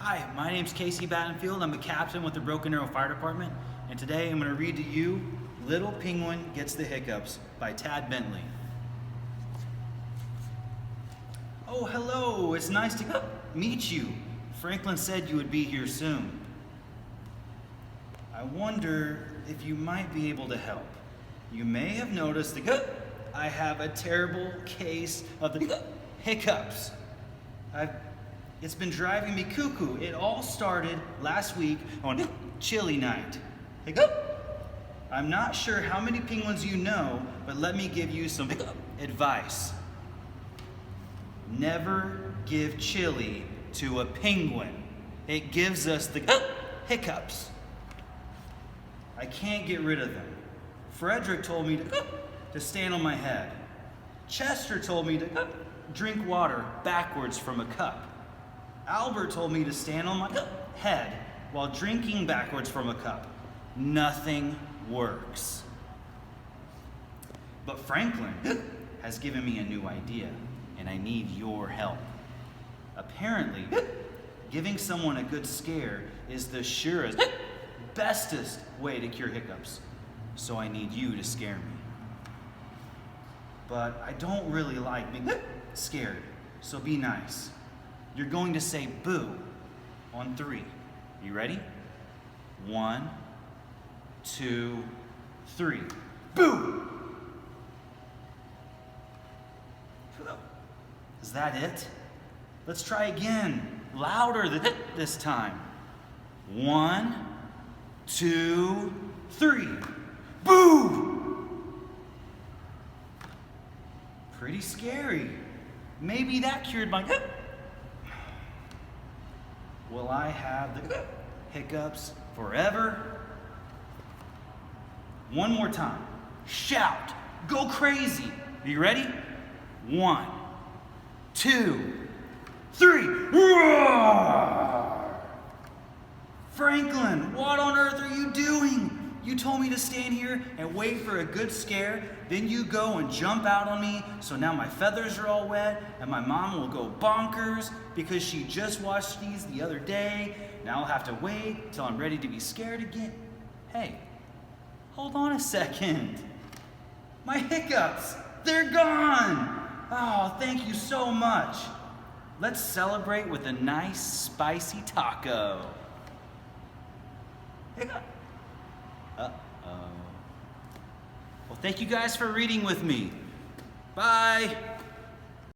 Hi, my name's Kasey I'm a captain with the Broken Arrow Fire Department, and today I'm going to read to you Little Penguin Gets the Hiccups by Tad Bentley. Oh, hello, it's nice to meet you. Franklin said you would be here soon. I wonder if you might be able to help. You may have noticed I have a terrible case of the hiccups. It's been driving me cuckoo. It all started last week on chilly night. I'm not sure how many penguins you know, but let me give you some advice. Never give chili to a penguin. It gives us the hiccups. I can't get rid of them. Frederick told me to stand on my head. Chester told me to drink water backwards from a cup. Albert told me to stand on my head while drinking backwards from a cup. Nothing works. But Franklin has given me a new idea, and I need your help. Apparently, giving someone a good scare is the surest, bestest way to cure hiccups. So I need you to scare me. But I don't really like being scared, so be nice. You're going to say boo on 3. You ready? 1, 2, 3. Boo! Is that it? Let's try again. Louder this time. 1, 2, 3. Boo! Pretty scary. Maybe that cured my Will I have the hiccups forever? One more time. Shout. Go crazy. Are you ready? 1, 2, 3. Roar! Franklin, what on earth are you doing? You told me to stand here and wait for a good scare, then you go and jump out on me, so now my feathers are all wet, and my mom will go bonkers because she just watched these the other day. Now I'll have to wait till I'm ready to be scared again. Hey, hold on a second. My hiccups, they're gone. Oh, thank you so much. Let's celebrate with a nice spicy taco. Uh-oh. Well, thank you guys for reading with me. Bye.